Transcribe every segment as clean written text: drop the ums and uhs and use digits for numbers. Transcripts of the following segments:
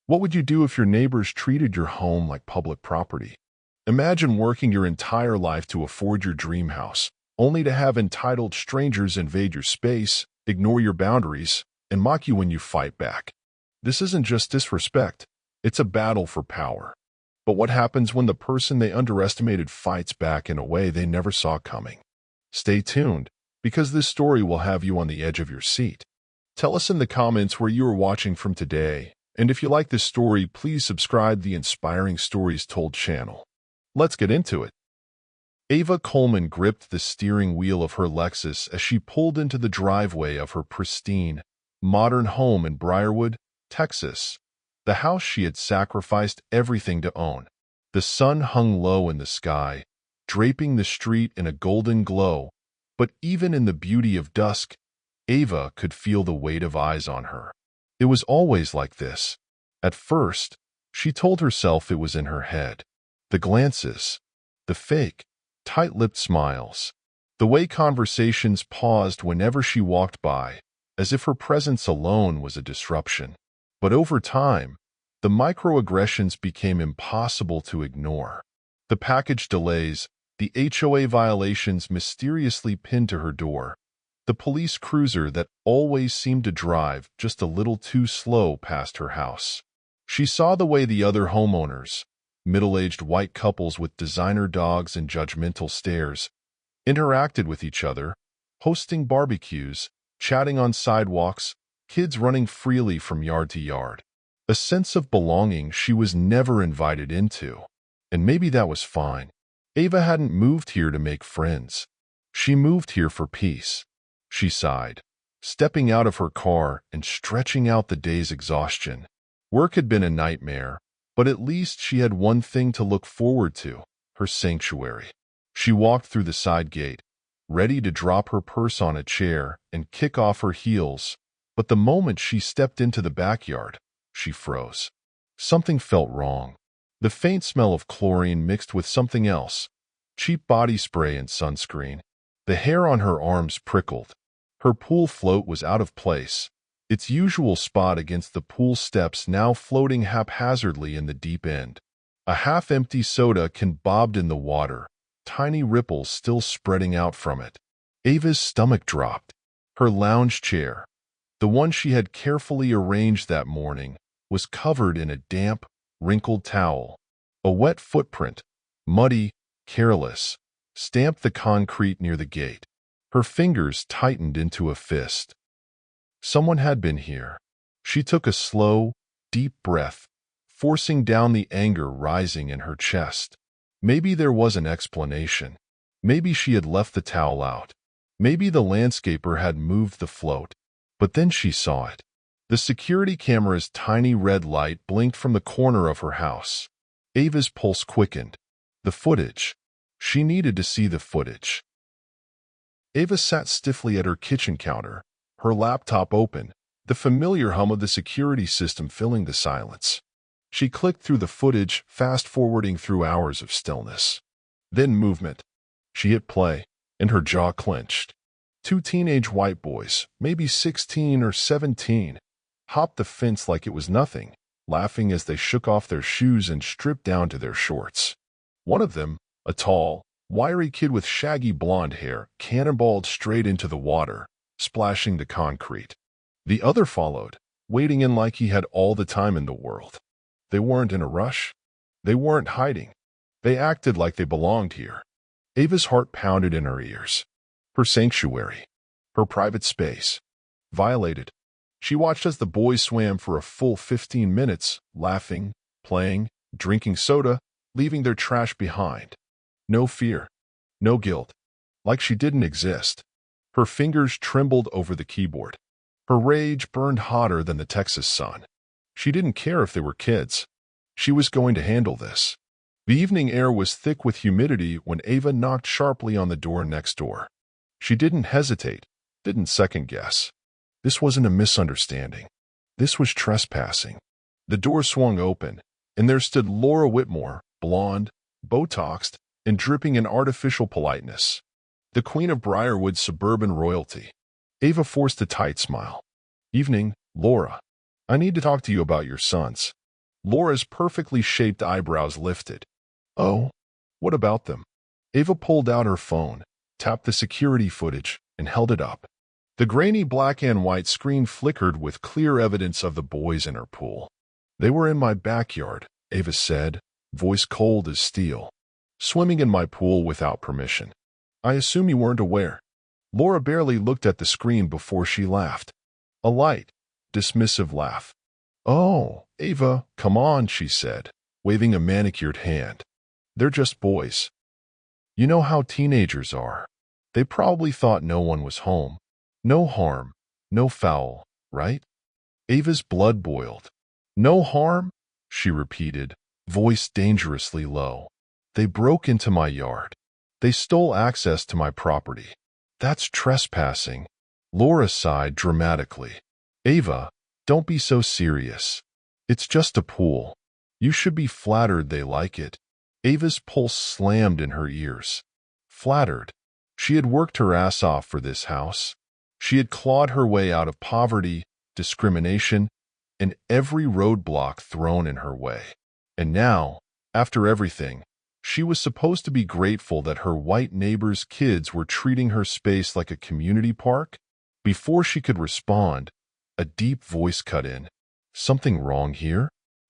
What would you do if your neighbors treated your home like public property? Imagine working your entire life to afford your dream house, only to have entitled strangers invade your space, ignore your boundaries, and mock you when you fight back. This isn't just disrespect, it's a battle for power. But what happens when the person they underestimated fights back in a way they never saw coming? Stay tuned, because this story will have you on the edge of your seat. Tell us in the comments where you are watching from today, and if you like this story, please subscribe to the Inspiring Stories Told channel. Let's get into it. Ava Coleman gripped the steering wheel of her Lexus as she pulled into the driveway of her pristine, modern home in Briarwood, Texas, the house she had sacrificed everything to own. The sun hung low in the sky, draping the street in a golden glow, but even in the beauty of dusk, Ava could feel the weight of eyes on her. It was always like this. At first, she told herself it was in her head. The glances, the fake, tight-lipped smiles, the way conversations paused whenever she walked by, as if her presence alone was a disruption. But over time, the microaggressions became impossible to ignore. The package delays, the HOA violations mysteriously pinned to her door, the police cruiser that always seemed to drive just a little too slow past her house. She saw the way the other homeowners, middle-aged white couples with designer dogs and judgmental stares, interacted with each other, hosting barbecues, chatting on sidewalks, kids running freely from yard to yard. A sense of belonging she was never invited into. And maybe that was fine. Ava hadn't moved here to make friends. She moved here for peace. She sighed, stepping out of her car and stretching out the day's exhaustion. Work had been a nightmare, but at least she had one thing to look forward to, her sanctuary. She walked through the side gate, ready to drop her purse on a chair and kick off her heels, but the moment she stepped into the backyard, she froze. Something felt wrong. The faint smell of chlorine mixed with something else, cheap body spray and sunscreen. The hair on her arms prickled. Her pool float was out of place, its usual spot against the pool steps now floating haphazardly in the deep end. A half-empty soda can bobbed in the water, tiny ripples still spreading out from it. Ava's stomach dropped. Her lounge chair, the one she had carefully arranged that morning, was covered in a damp, wrinkled towel. A wet footprint, muddy, careless, stamped the concrete near the gate. Her fingers tightened into a fist. Someone had been here. She took a slow, deep breath, forcing down the anger rising in her chest. Maybe there was an explanation. Maybe she had left the towel out. Maybe the landscaper had moved the float. But then she saw it. The security camera's tiny red light blinked from the corner of her house. Ava's pulse quickened. The footage. She needed to see the footage. Ava sat stiffly at her kitchen counter, her laptop open, the familiar hum of the security system filling the silence. She clicked through the footage, fast-forwarding through hours of stillness. Then movement. She hit play, and her jaw clenched. Two teenage white boys, maybe 16 or 17, hopped the fence like it was nothing, laughing as they shook off their shoes and stripped down to their shorts. One of them, a tall, wiry kid with shaggy blonde hair, cannonballed straight into the water, splashing the concrete. The other followed, wading in like he had all the time in the world. They weren't in a rush. They weren't hiding. They acted like they belonged here. Ava's heart pounded in her ears. Her sanctuary, her private space, violated. She watched as the boys swam for a full 15 minutes, laughing, playing, drinking soda, leaving their trash behind. No fear, no guilt, like she didn't exist. Her fingers trembled over the keyboard. Her rage burned hotter than the Texas sun. She didn't care if they were kids. She was going to handle this. The evening air was thick with humidity when Ava knocked sharply on the door next door. She didn't hesitate, didn't second-guess. This wasn't a misunderstanding. This was trespassing. The door swung open, and there stood Laura Whitmore, blonde, Botoxed, and dripping in artificial politeness. The queen of Briarwood's suburban royalty. Ava forced a tight smile. "Evening, Laura. I need to talk to you about your sons." Laura's perfectly shaped eyebrows lifted. Oh, what about them? Ava pulled out her phone, tapped the security footage, and held it up. The grainy black and white screen flickered with clear evidence of the boys in her pool. They were in my backyard, Ava said, voice cold as steel. Swimming in my pool without permission. I assume you weren't aware. Laura barely looked at the screen before she laughed. A light, dismissive laugh. Oh, Ava, come on, she said, waving a manicured hand. They're just boys. You know how teenagers are. They probably thought no one was home. No harm, no foul, right? Ava's blood boiled. No harm? She repeated, voice dangerously low. They broke into my yard. They stole access to my property. That's trespassing. Laura sighed dramatically. Ava, don't be so serious. It's just a pool. You should be flattered they like it. Ava's pulse slammed in her ears. Flattered. She had worked her ass off for this house. She had clawed her way out of poverty, discrimination, and every roadblock thrown in her way. And now, after everything, she was supposed to be grateful that her white neighbor's kids were treating her space like a community park? Before she could respond, a deep voice cut in. Something wrong here?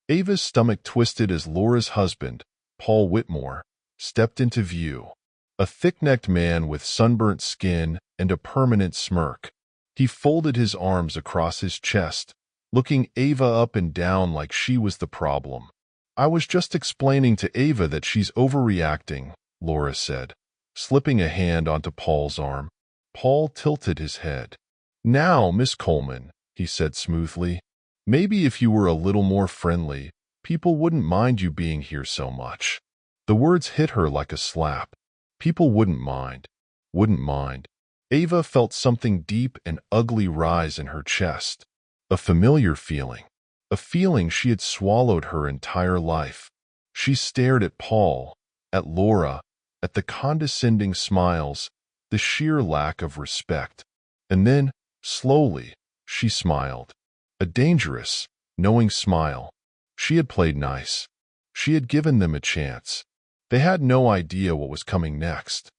Ava's stomach twisted as Laura's husband, Paul Whitmore, stepped into view. A thick-necked man with sunburnt skin and a permanent smirk. He folded his arms across his chest, looking Ava up and down like she was the problem. I was just explaining to Ava that she's overreacting, Laura said, slipping a hand onto Paul's arm. Paul tilted his head. Now, Miss Coleman, he said smoothly, maybe if you were a little more friendly, people wouldn't mind you being here so much. The words hit her like a slap. People wouldn't mind. Wouldn't mind. Ava felt something deep and ugly rise in her chest. A familiar feeling. A feeling she had swallowed her entire life. She stared at Paul, at Laura, at the condescending smiles, the sheer lack of respect. And then, slowly, she smiled. A dangerous, knowing smile. She had played nice. She had given them a chance. They had no idea what was coming next.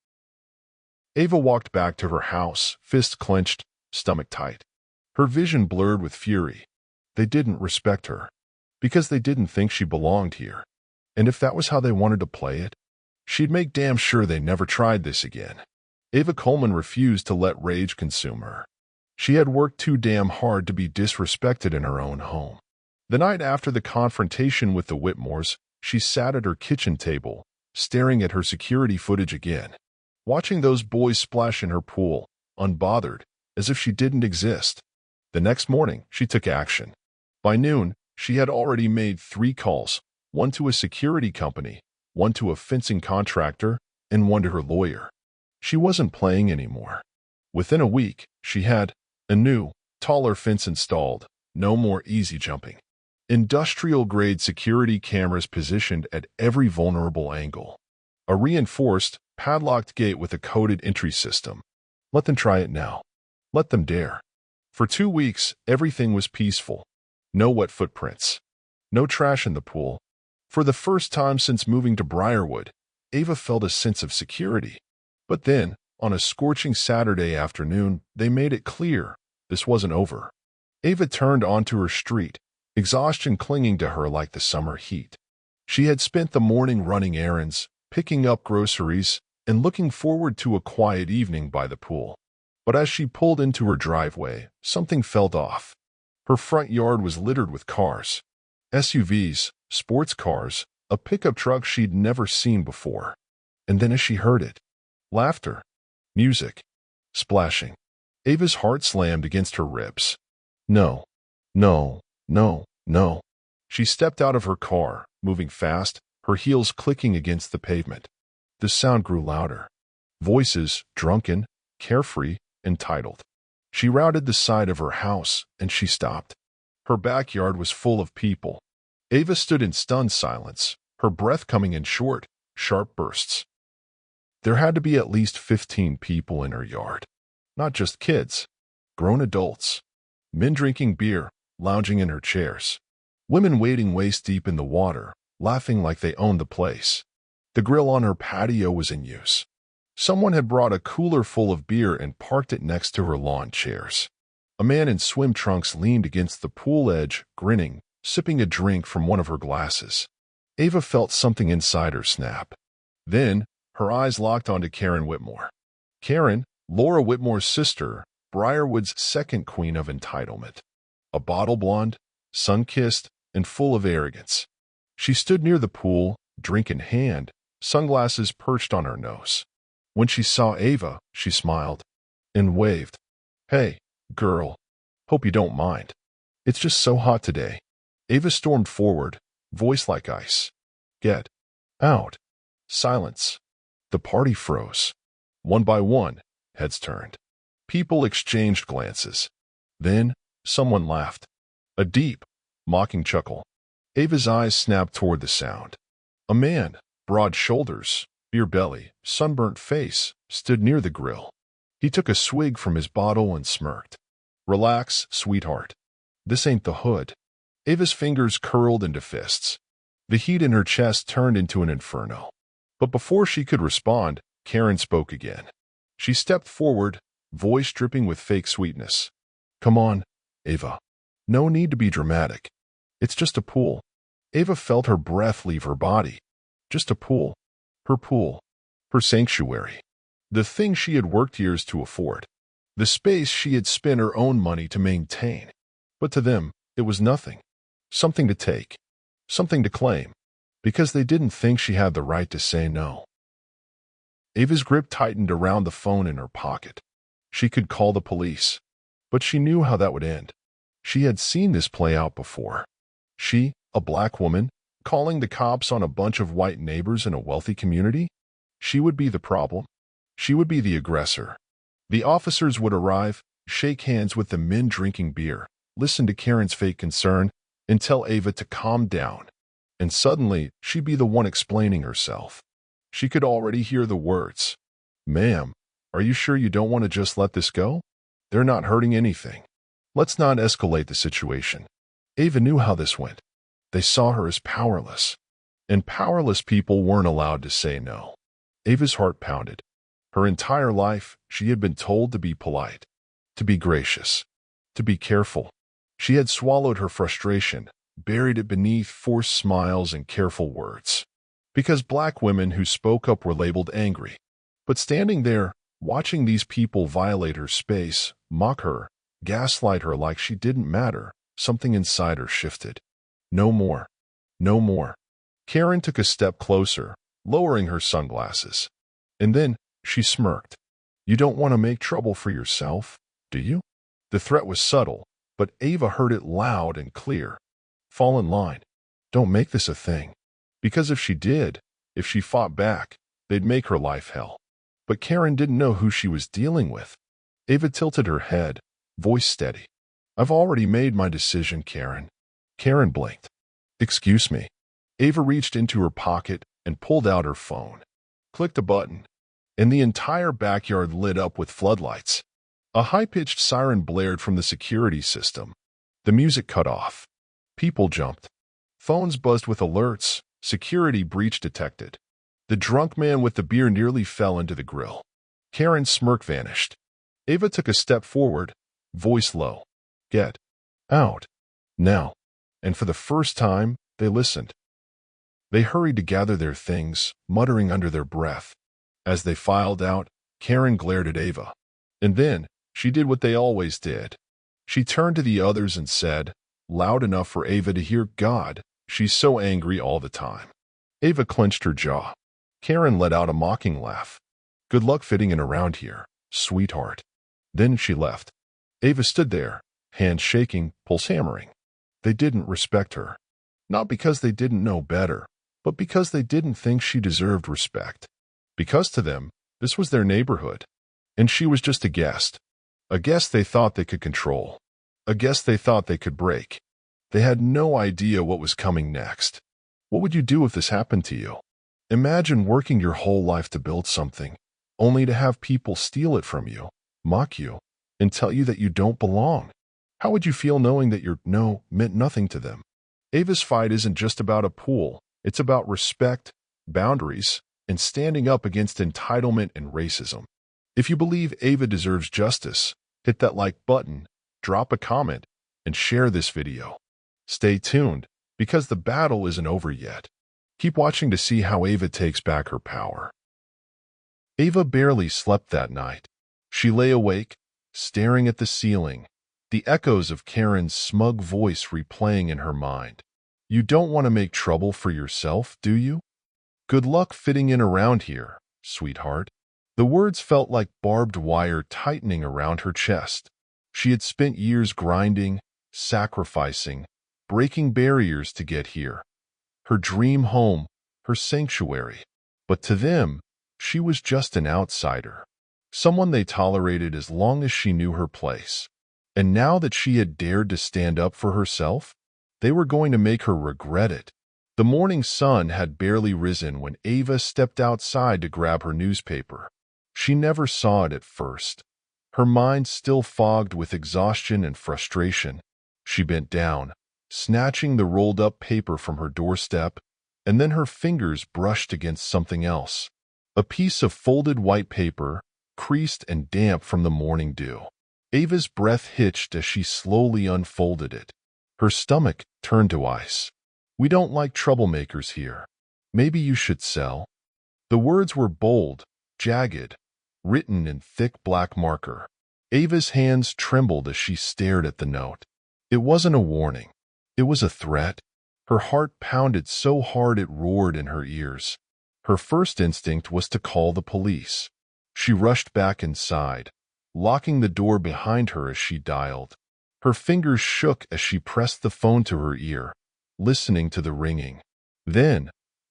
Ava walked back to her house, fist clenched, stomach tight. Her vision blurred with fury. They didn't respect her. Because they didn't think she belonged here. And if that was how they wanted to play it, she'd make damn sure they never tried this again. Ava Coleman refused to let rage consume her. She had worked too damn hard to be disrespected in her own home. The night after the confrontation with the Whitmores, she sat at her kitchen table, staring at her security footage again, watching those boys splash in her pool, unbothered, as if she didn't exist. The next morning, she took action. By noon, she had already made 3 calls, one to a security company, one to a fencing contractor, and one to her lawyer. She wasn't playing anymore. Within a week, she had a new, taller fence installed, no more easy jumping. Industrial-grade security cameras positioned at every vulnerable angle. A reinforced, padlocked gate with a coded entry system. Let them try it now. Let them dare. For 2 weeks, everything was peaceful. No wet footprints. No trash in the pool. For the first time since moving to Briarwood, Ava felt a sense of security. But then, on a scorching Saturday afternoon, they made it clear this wasn't over. Ava turned onto her street, exhaustion clinging to her like the summer heat. She had spent the morning running errands, picking up groceries, and looking forward to a quiet evening by the pool. But as she pulled into her driveway, something felt off. Her front yard was littered with cars. SUVs, sports cars, a pickup truck she'd never seen before. And then as she heard it, laughter, music, splashing. Ava's heart slammed against her ribs. No, no, no, no. She stepped out of her car, moving fast, her heels clicking against the pavement. The sound grew louder. Voices, drunken, carefree, entitled. She rounded the side of her house, and she stopped. Her backyard was full of people. Ava stood in stunned silence, her breath coming in short, sharp bursts. There had to be at least 15 people in her yard. Not just kids, grown adults. Men drinking beer, lounging in her chairs. Women wading waist-deep in the water, laughing like they owned the place. The grill on her patio was in use. Someone had brought a cooler full of beer and parked it next to her lawn chairs. A man in swim trunks leaned against the pool edge, grinning, sipping a drink from one of her glasses. Ava felt something inside her snap. Then, her eyes locked onto Karen Whitmore. Karen, Laura Whitmore's sister, Briarwood's second queen of entitlement. A bottle blonde, sun-kissed, and full of arrogance. She stood near the pool, drink in hand, sunglasses perched on her nose. When she saw Ava, she smiled and waved. "Hey, girl. Hope you don't mind. It's just so hot today." Ava stormed forward, voice like ice. "Get out." Silence. The party froze. One by one, heads turned. People exchanged glances. Then, someone laughed. A deep, mocking chuckle. Ava's eyes snapped toward the sound. A man, broad shoulders, beer belly, sunburnt face, stood near the grill. He took a swig from his bottle and smirked. "Relax, sweetheart. This ain't the hood." Ava's fingers curled into fists. The heat in her chest turned into an inferno. But before she could respond, Karen spoke again. She stepped forward, voice dripping with fake sweetness. "Come on, Ava. No need to be dramatic. It's just a pool." Ava felt her breath leave her body. Just a pool. Her pool. Her sanctuary. The thing she had worked years to afford. The space she had spent her own money to maintain. But to them, it was nothing. Something to take. Something to claim. Because they didn't think she had the right to say no. Ava's grip tightened around the phone in her pocket. She could call the police. But she knew how that would end. She had seen this play out before. She, a black woman, calling the cops on a bunch of white neighbors in a wealthy community? She would be the problem. She would be the aggressor. The officers would arrive, shake hands with the men drinking beer, listen to Karen's fake concern, and tell Ava to calm down. And suddenly, she'd be the one explaining herself. She could already hear the words. "Ma'am, are you sure you don't want to just let this go? They're not hurting anything. Let's not escalate the situation." Ava knew how this went. They saw her as powerless. And powerless people weren't allowed to say no. Ava's heart pounded. Her entire life, she had been told to be polite, to be gracious, to be careful. She had swallowed her frustration, buried it beneath forced smiles and careful words. Because black women who spoke up were labeled angry. But standing there, watching these people violate her space, mock her, gaslight her like she didn't matter, something inside her shifted. No more. No more. Karen took a step closer, lowering her sunglasses. And then, she smirked. "You don't want to make trouble for yourself, do you?" The threat was subtle, but Ava heard it loud and clear. "Fall in line. Don't make this a thing." Because if she did, if she fought back, they'd make her life hell. But Karen didn't know who she was dealing with. Ava tilted her head, voice steady. "I've already made my decision, Karen." Karen blinked. "Excuse me." Ava reached into her pocket and pulled out her phone. Clicked a button, and the entire backyard lit up with floodlights. A high-pitched siren blared from the security system. The music cut off. People jumped. Phones buzzed with alerts. Security breach detected. The drunk man with the beer nearly fell into the grill. Karen's smirk vanished. Ava took a step forward, voice low. "Get out. Now." And for the first time, they listened. They hurried to gather their things, muttering under their breath. As they filed out, Karen glared at Ava. And then, she did what they always did. She turned to the others and said, loud enough for Ava to hear, "God, she's so angry all the time." Ava clenched her jaw. Karen let out a mocking laugh. "Good luck fitting in around here, sweetheart." Then she left. Ava stood there, hands shaking, pulse hammering. They didn't respect her. Not because they didn't know better, but because they didn't think she deserved respect. Because to them, this was their neighborhood. And she was just a guest. A guest they thought they could control. A guest they thought they could break. They had no idea what was coming next. What would you do if this happened to you? Imagine working your whole life to build something, only to have people steal it from you, mock you, and tell you that you don't belong. How would you feel knowing that your no meant nothing to them? Ava's fight isn't just about a pool. It's about respect, boundaries, and standing up against entitlement and racism. If you believe Ava deserves justice, hit that like button, drop a comment, and share this video. Stay tuned, because the battle isn't over yet. Keep watching to see how Ava takes back her power. Ava barely slept that night. She lay awake, staring at the ceiling, the echoes of Karen's smug voice replaying in her mind. You don't want to make trouble for yourself, do you? Good luck fitting in around here, sweetheart. The words felt like barbed wire tightening around her chest. She had spent years grinding, sacrificing, breaking barriers to get here. Her dream home, her sanctuary. But to them, she was just an outsider. Someone they tolerated as long as she knew her place. And now that she had dared to stand up for herself, they were going to make her regret it. The morning sun had barely risen when Ava stepped outside to grab her newspaper. She never saw it at first. Her mind still fogged with exhaustion and frustration. She bent down, snatching the rolled-up paper from her doorstep, and then her fingers brushed against something else. A piece of folded white paper, creased and damp from the morning dew. Ava's breath hitched as she slowly unfolded it. Her stomach turned to ice. We don't like troublemakers here. Maybe you should sell. The words were bold, jagged, written in thick black marker. Ava's hands trembled as she stared at the note. It wasn't a warning. It was a threat. Her heart pounded so hard it roared in her ears. Her first instinct was to call the police. She rushed back inside, locking the door behind her as she dialed. Her fingers shook as she pressed the phone to her ear, listening to the ringing. Then,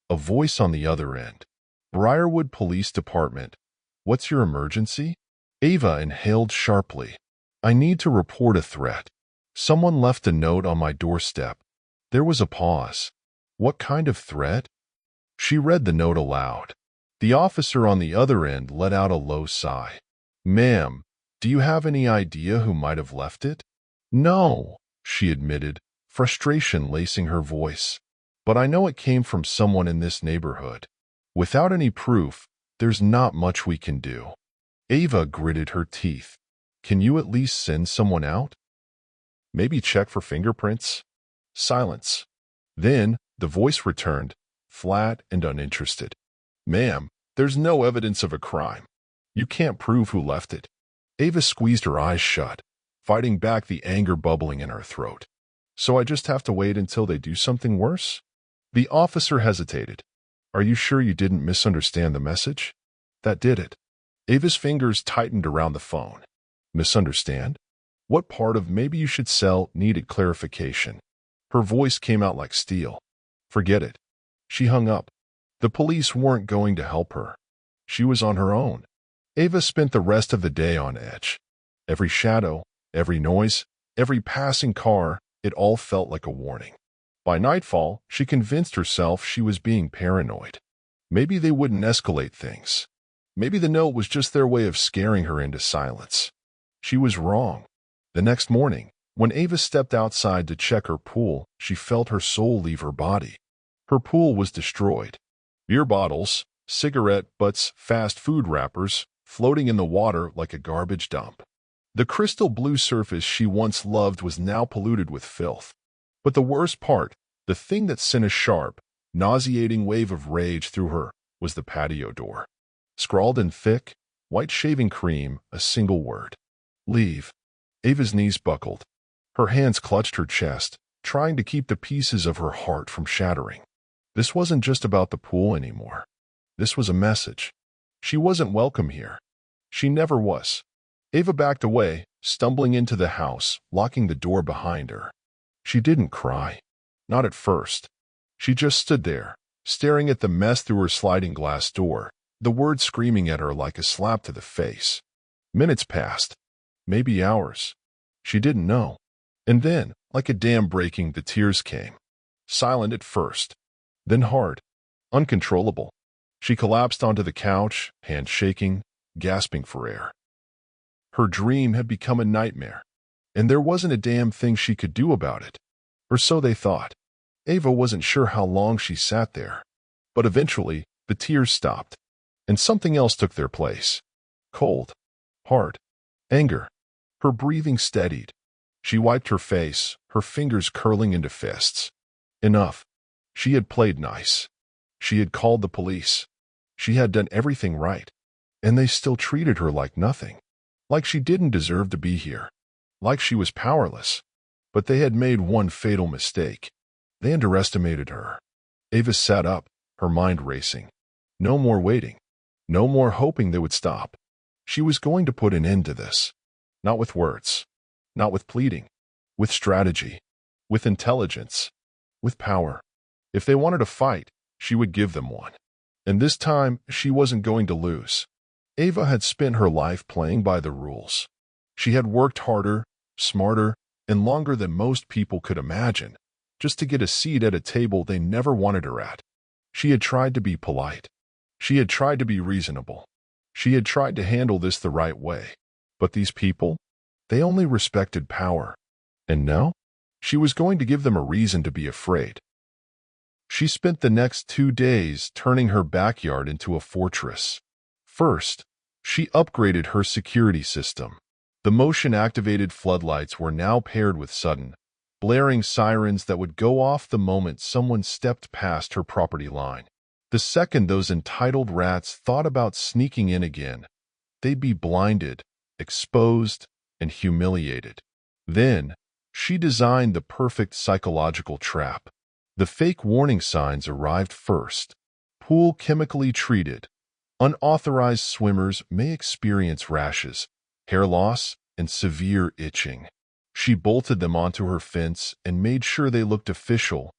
a voice on the other end. Briarwood Police Department. What's your emergency? Ava inhaled sharply. I need to report a threat. Someone left a note on my doorstep. There was a pause. What kind of threat? She read the note aloud. The officer on the other end let out a low sigh. Ma'am, do you have any idea who might have left it? No, she admitted, frustration lacing her voice. But I know it came from someone in this neighborhood. Without any proof, there's not much we can do. Ava gritted her teeth. Can you at least send someone out? Maybe check for fingerprints? Silence. Then, the voice returned, flat and uninterested. Ma'am, there's no evidence of a crime. You can't prove who left it. Ava squeezed her eyes shut, fighting back the anger bubbling in her throat. So I just have to wait until they do something worse? The officer hesitated. Are you sure you didn't misunderstand the message? That did it. Ava's fingers tightened around the phone. Misunderstand? What part of maybe you should sell needed clarification? Her voice came out like steel. Forget it. She hung up. The police weren't going to help her. She was on her own. Ava spent the rest of the day on edge. Every shadow, every noise, every passing car, it all felt like a warning. By nightfall, she convinced herself she was being paranoid. Maybe they wouldn't escalate things. Maybe the note was just their way of scaring her into silence. She was wrong. The next morning, when Ava stepped outside to check her pool, she felt her soul leave her body. Her pool was destroyed. Beer bottles, cigarette butts, fast food wrappers, floating in the water like a garbage dump. The crystal blue surface she once loved was now polluted with filth. But the worst part, the thing that sent a sharp, nauseating wave of rage through her, was the patio door. Scrawled in thick, white shaving cream, a single word. Leave. Ava's knees buckled. Her hands clutched her chest, trying to keep the pieces of her heart from shattering. This wasn't just about the pool anymore. This was a message. She wasn't welcome here. She never was. Ava backed away, stumbling into the house, locking the door behind her. She didn't cry. Not at first. She just stood there, staring at the mess through her sliding glass door, the words screaming at her like a slap to the face. Minutes passed. Maybe hours. She didn't know. And then, like a dam breaking, the tears came. Silent at first. Then hard. Uncontrollable. She collapsed onto the couch, hands shaking, gasping for air. Her dream had become a nightmare, and there wasn't a damn thing she could do about it. Or so they thought. Ava wasn't sure how long she sat there, but eventually the tears stopped, and something else took their place. Cold, hard, anger. Her breathing steadied. She wiped her face, her fingers curling into fists. Enough. She had played nice. She had called the police. She had done everything right, and they still treated her like nothing. Like she didn't deserve to be here. Like she was powerless. But they had made one fatal mistake. They underestimated her. Ava sat up, her mind racing. No more waiting. No more hoping they would stop. She was going to put an end to this. Not with words. Not with pleading. With strategy. With intelligence. With power. If they wanted a fight, she would give them one. And this time, she wasn't going to lose. Ava had spent her life playing by the rules. She had worked harder, smarter, and longer than most people could imagine, just to get a seat at a table they never wanted her at. She had tried to be polite. She had tried to be reasonable. She had tried to handle this the right way. But these people, they only respected power. And now, she was going to give them a reason to be afraid. She spent the next 2 days turning her backyard into a fortress. First, she upgraded her security system. The motion-activated floodlights were now paired with sudden, blaring sirens that would go off the moment someone stepped past her property line. The second those entitled rats thought about sneaking in again, they'd be blinded, exposed, and humiliated. Then, she designed the perfect psychological trap. The fake warning signs arrived first. Pool chemically treated. Unauthorized swimmers may experience rashes, hair loss, and severe itching. She bolted them onto her fence and made sure they looked official.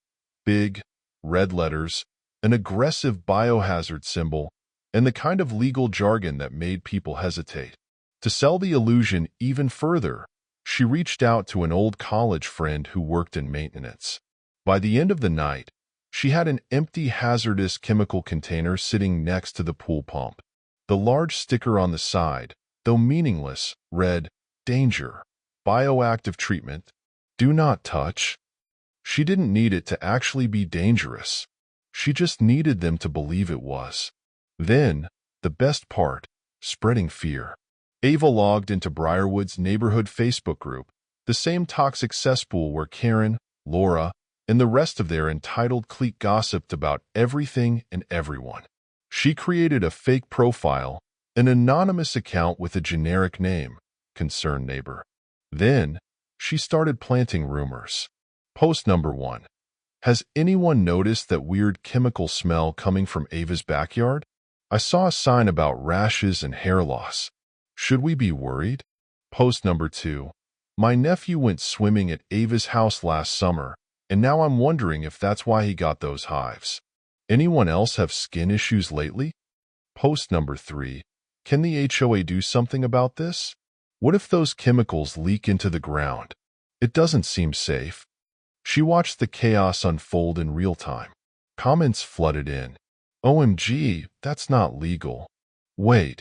Big, red letters, an aggressive biohazard symbol, and the kind of legal jargon that made people hesitate. To sell the illusion even further, she reached out to an old college friend who worked in maintenance. By the end of the night, she had an empty hazardous chemical container sitting next to the pool pump. The large sticker on the side, though meaningless, read, "Danger. Bioactive treatment. Do not touch." She didn't need it to actually be dangerous. She just needed them to believe it was. Then, the best part, spreading fear. Ava logged into Briarwood's neighborhood Facebook group, the same toxic cesspool where Karen, Laura, and the rest of their entitled clique gossiped about everything and everyone. She created a fake profile, an anonymous account with a generic name, Concerned Neighbor. Then, she started planting rumors. Post number 1. Has anyone noticed that weird chemical smell coming from Ava's backyard? I saw a sign about rashes and hair loss. Should we be worried? Post number 2. My nephew went swimming at Ava's house last summer, and now I'm wondering if that's why he got those hives. Anyone else have skin issues lately? Post number 3. Can the HOA do something about this? What if those chemicals leak into the ground? It doesn't seem safe. She watched the chaos unfold in real time. Comments flooded in. OMG, that's not legal. Wait.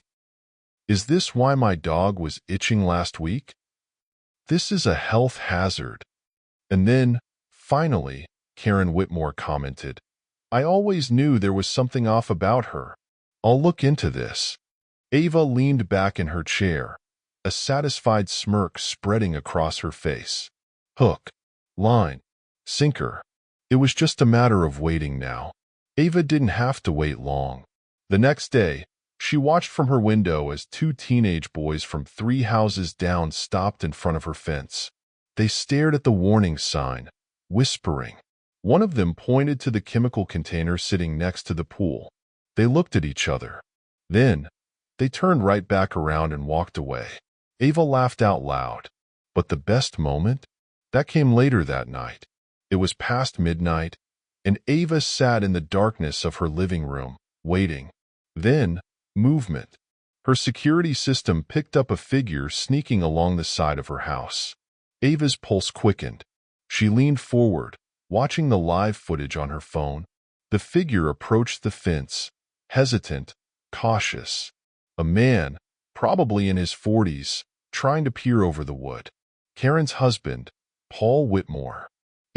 Is this why my dog was itching last week? This is a health hazard. And then, finally, Karen Whitmore commented, I always knew there was something off about her. I'll look into this. Ava leaned back in her chair, a satisfied smirk spreading across her face. Hook, line, sinker. It was just a matter of waiting now. Ava didn't have to wait long. The next day, she watched from her window as 2 teenage boys from 3 houses down stopped in front of her fence. They stared at the warning sign, whispering. One of them pointed to the chemical container sitting next to the pool. They looked at each other. Then, they turned right back around and walked away. Ava laughed out loud. But the best moment? That came later that night. It was past midnight, and Ava sat in the darkness of her living room, waiting. Then, movement. Her security system picked up a figure sneaking along the side of her house. Ava's pulse quickened. She leaned forward, watching the live footage on her phone. The figure approached the fence, hesitant, cautious. A man, probably in his 40s, trying to peer over the wood. Karen's husband, Paul Whitmore.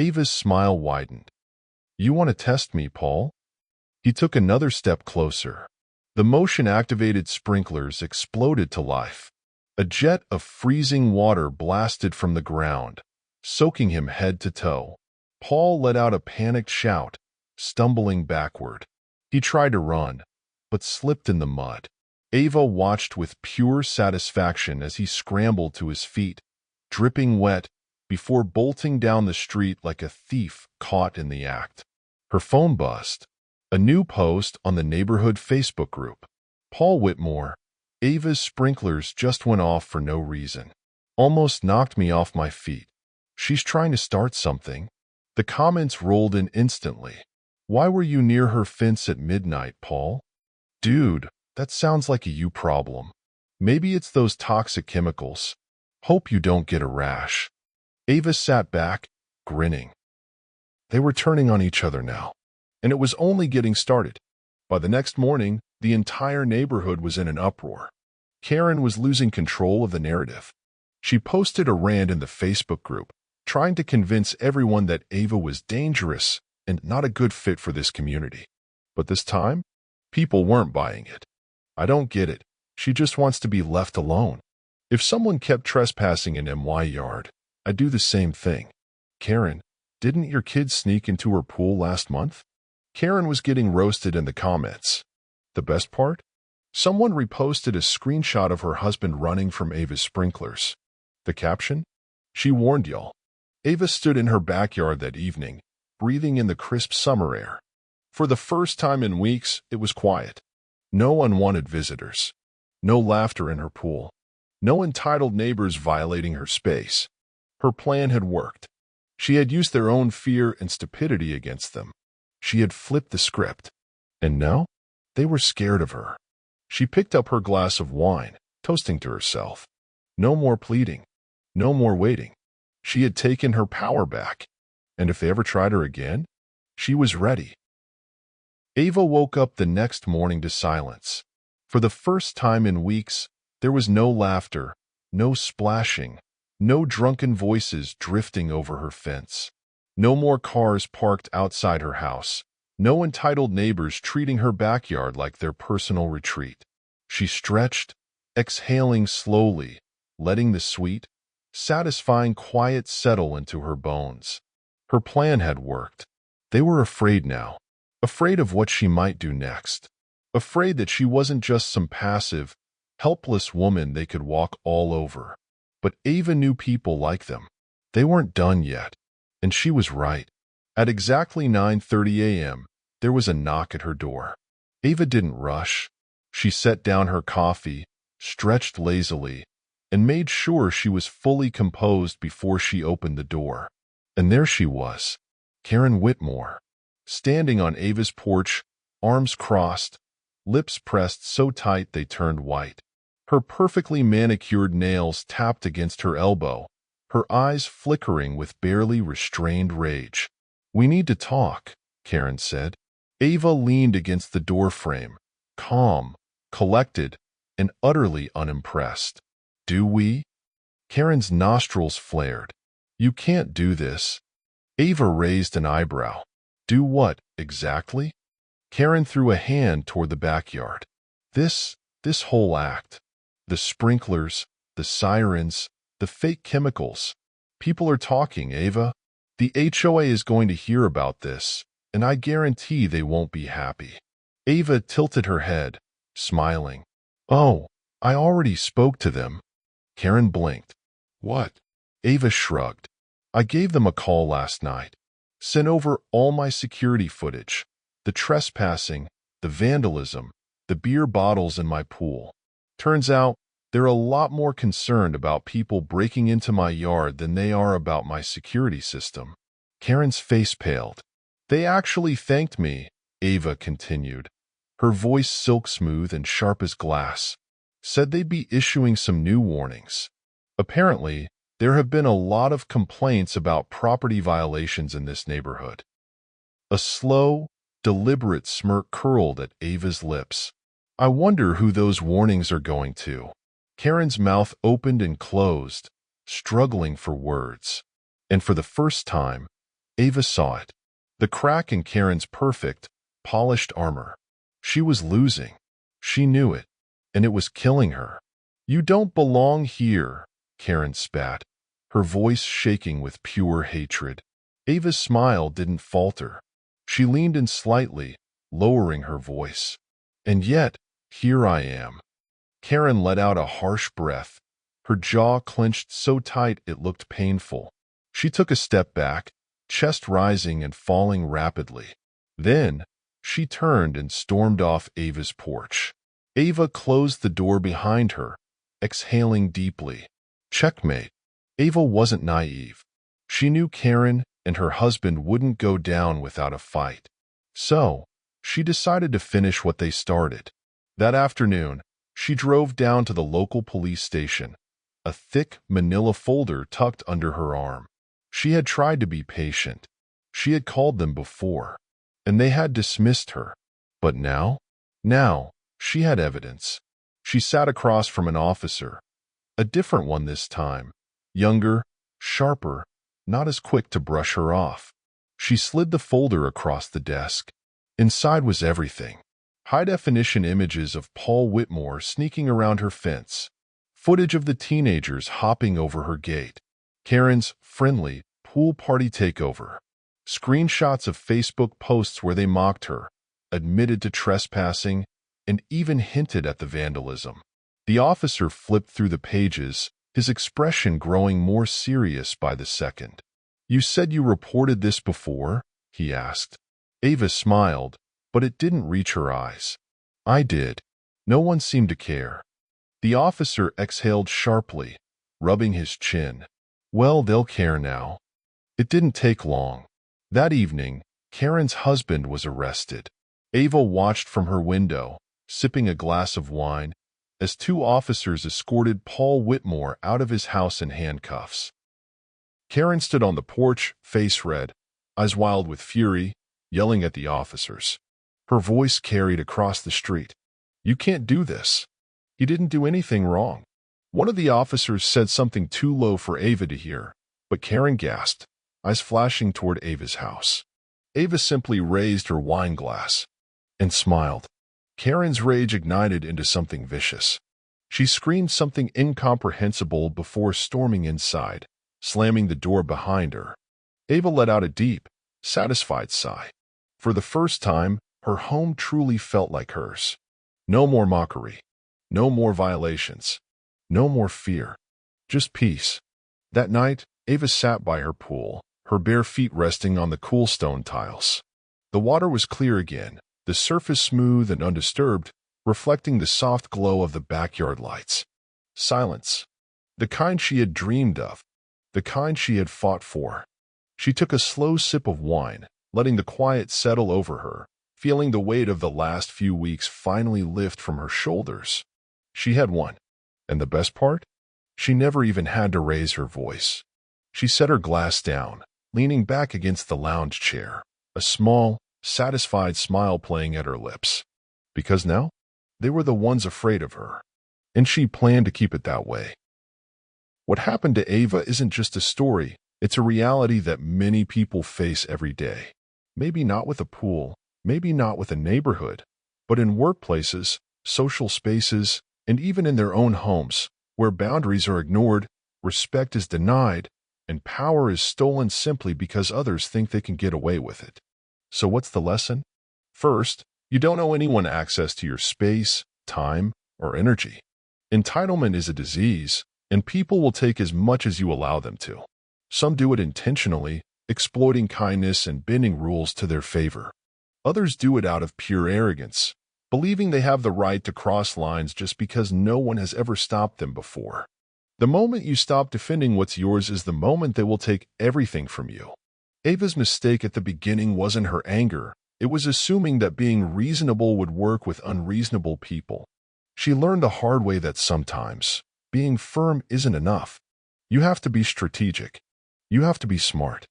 Ava's smile widened. You want to test me, Paul? He took another step closer. The motion-activated sprinklers exploded to life. A jet of freezing water blasted from the ground, soaking him head to toe. Paul let out a panicked shout, stumbling backward. He tried to run, but slipped in the mud. Ava watched with pure satisfaction as he scrambled to his feet, dripping wet, before bolting down the street like a thief caught in the act. Her phone buzzed. A new post on the neighborhood Facebook group. Paul Whitmore, Ava's sprinklers just went off for no reason. Almost knocked me off my feet. She's trying to start something. The comments rolled in instantly. Why were you near her fence at midnight, Paul? Dude, that sounds like a you problem. Maybe it's those toxic chemicals. Hope you don't get a rash. Ava sat back, grinning. They were turning on each other now, and it was only getting started. By the next morning, the entire neighborhood was in an uproar. Karen was losing control of the narrative. She posted a rant in the Facebook group, trying to convince everyone that Ava was dangerous and not a good fit for this community. But this time, people weren't buying it. I don't get it. She just wants to be left alone. If someone kept trespassing in my yard, I'd do the same thing. Karen, didn't your kids sneak into her pool last month? Karen was getting roasted in the comments. The best part? Someone reposted a screenshot of her husband running from Ava's sprinklers. The caption? She warned y'all. Ava stood in her backyard that evening, breathing in the crisp summer air. For the first time in weeks, it was quiet. No unwanted visitors. No laughter in her pool. No entitled neighbors violating her space. Her plan had worked. She had used their own fear and stupidity against them. She had flipped the script. And now, they were scared of her. She picked up her glass of wine, toasting to herself. No more pleading. No more waiting. She had taken her power back. And if they ever tried her again, she was ready. Ava woke up the next morning to silence. For the first time in weeks, there was no laughter, no splashing, no drunken voices drifting over her fence. No more cars parked outside her house. No entitled neighbors treating her backyard like their personal retreat. She stretched, exhaling slowly, letting the sweet, satisfying quiet settle into her bones. Her plan had worked. They were afraid now. Afraid of what she might do next. Afraid that she wasn't just some passive, helpless woman they could walk all over. But Ava knew people like them. They weren't done yet. And she was right. At exactly 9:30 a.m., there was a knock at her door. Ava didn't rush. She set down her coffee, stretched lazily, and made sure she was fully composed before she opened the door. And there she was, Karen Whitmore, standing on Ava's porch, arms crossed, lips pressed so tight they turned white. Her perfectly manicured nails tapped against her elbow, her eyes flickering with barely restrained rage. "We need to talk," Karen said. Ava leaned against the doorframe, calm, collected, and utterly unimpressed. "Do we?" Karen's nostrils flared. "You can't do this." Ava raised an eyebrow. "Do what, exactly?" Karen threw a hand toward the backyard. This whole act. The sprinklers, the sirens, the fake chemicals. People are talking, Ava. The HOA is going to hear about this, and I guarantee they won't be happy. Ava tilted her head, smiling. "Oh, I already spoke to them." Karen blinked. "What?" Ava shrugged. "I gave them a call last night. Sent over all my security footage. The trespassing, the vandalism, the beer bottles in my pool. Turns out, they're a lot more concerned about people breaking into my yard than they are about my security system." Karen's face paled. "They actually thanked me," Ava continued, her voice silk smooth and sharp as glass. "Said they'd be issuing some new warnings. Apparently, there have been a lot of complaints about property violations in this neighborhood." A slow, deliberate smirk curled at Ava's lips. "I wonder who those warnings are going to." Karen's mouth opened and closed, struggling for words. And for the first time, Ava saw it. the crack in Karen's perfect, polished armor. She was losing. She knew it, and it was killing her. "You don't belong here," Karen spat, her voice shaking with pure hatred. Ava's smile didn't falter. She leaned in slightly, lowering her voice. "And yet, here I am." Karen let out a harsh breath, her jaw clenched so tight it looked painful. She took a step back, chest rising and falling rapidly. Then, she turned and stormed off Ava's porch. Ava closed the door behind her, exhaling deeply. Checkmate. Ava wasn't naive. She knew Karen and her husband wouldn't go down without a fight. So, she decided to finish what they started. That afternoon, she drove down to the local police station, a thick manila folder tucked under her arm. She had tried to be patient. She had called them before, and they had dismissed her. But now, she had evidence. She sat across from an officer, a different one this time, younger, sharper, not as quick to brush her off. She slid the folder across the desk. Inside was everything. High-definition images of Paul Whitmore sneaking around her fence, footage of the teenagers hopping over her gate, Karen's friendly pool party takeover, screenshots of Facebook posts where they mocked her, admitted to trespassing, and even hinted at the vandalism. The officer flipped through the pages, his expression growing more serious by the second. "You said you reported this before?" he asked. Ava smiled, but it didn't reach her eyes. "I did." No one seemed to care. The officer exhaled sharply, rubbing his chin. "Well, they'll care now." It didn't take long. That evening, Karen's husband was arrested. Ava watched from her window, sipping a glass of wine, as two officers escorted Paul Whitmore out of his house in handcuffs. Karen stood on the porch, face red, eyes wild with fury, yelling at the officers. Her voice carried across the street. "You can't do this. He didn't do anything wrong." One of the officers said something too low for Ava to hear, but Karen gasped, eyes flashing toward Ava's house. Ava simply raised her wine glass and smiled. Karen's rage ignited into something vicious. She screamed something incomprehensible before storming inside, slamming the door behind her. Ava let out a deep, satisfied sigh. For the first time, her home truly felt like hers. No more mockery. No more violations. No more fear. Just peace. That night, Ava sat by her pool, her bare feet resting on the cool stone tiles. The water was clear again, the surface smooth and undisturbed, reflecting the soft glow of the backyard lights. Silence. The kind she had dreamed of. The kind she had fought for. She took a slow sip of wine, letting the quiet settle over her, feeling the weight of the last few weeks finally lift from her shoulders. She had won. And the best part? She never even had to raise her voice. She set her glass down, leaning back against the lounge chair, a small, satisfied smile playing at her lips. Because now, they were the ones afraid of her. And she planned to keep it that way. What happened to Ava isn't just a story, it's a reality that many people face every day. Maybe not with a pool, maybe not with a neighborhood, but in workplaces, social spaces, and even in their own homes, where boundaries are ignored, respect is denied, and power is stolen simply because others think they can get away with it. So what's the lesson? First, you don't owe anyone access to your space, time, or energy. Entitlement is a disease, and people will take as much as you allow them to. Some do it intentionally, exploiting kindness and bending rules to their favor. Others do it out of pure arrogance, believing they have the right to cross lines just because no one has ever stopped them before. The moment you stop defending what's yours is the moment they will take everything from you. Ava's mistake at the beginning wasn't her anger, it was assuming that being reasonable would work with unreasonable people. She learned the hard way that sometimes being firm isn't enough. You have to be strategic. You have to be smart.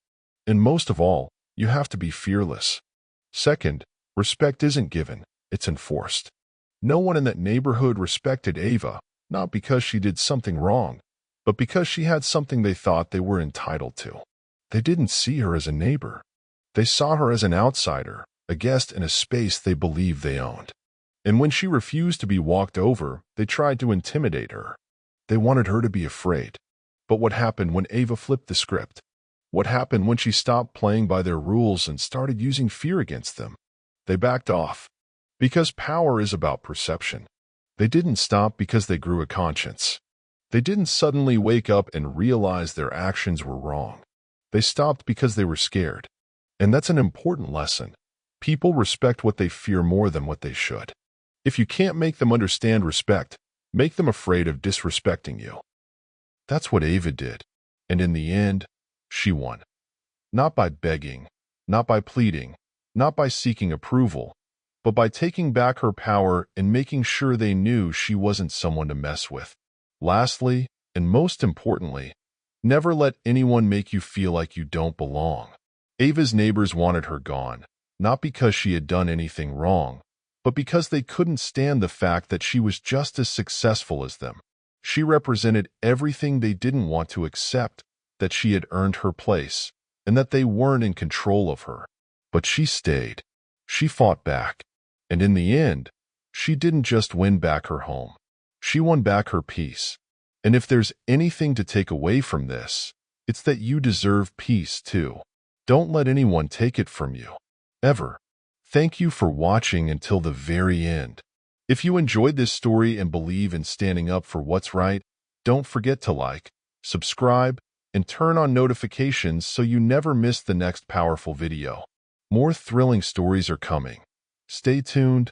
And most of all, you have to be fearless. Second, respect isn't given, it's enforced. No one in that neighborhood respected Ava, not because she did something wrong, but because she had something they thought they were entitled to. They didn't see her as a neighbor. They saw her as an outsider, a guest in a space they believed they owned. And when she refused to be walked over, they tried to intimidate her. They wanted her to be afraid. But what happened when Ava flipped the script? What happened when she stopped playing by their rules and started using fear against them? They backed off. Because power is about perception. They didn't stop because they grew a conscience. They didn't suddenly wake up and realize their actions were wrong. They stopped because they were scared. And that's an important lesson. People respect what they fear more than what they should. If you can't make them understand respect, make them afraid of disrespecting you. That's what Ava did. And in the end, she won. Not by begging, not by pleading, not by seeking approval, but by taking back her power and making sure they knew she wasn't someone to mess with. Lastly, and most importantly, never let anyone make you feel like you don't belong. Ava's neighbors wanted her gone, not because she had done anything wrong, but because they couldn't stand the fact that she was just as successful as them. She represented everything they didn't want to accept, that she had earned her place, and that they weren't in control of her. But she stayed. She fought back. And in the end, she didn't just win back her home. She won back her peace. And if there's anything to take away from this, it's that you deserve peace too. Don't let anyone take it from you. Ever. Thank you for watching until the very end. If you enjoyed this story and believe in standing up for what's right, don't forget to like, subscribe, and turn on notifications so you never miss the next powerful video. More thrilling stories are coming. Stay tuned,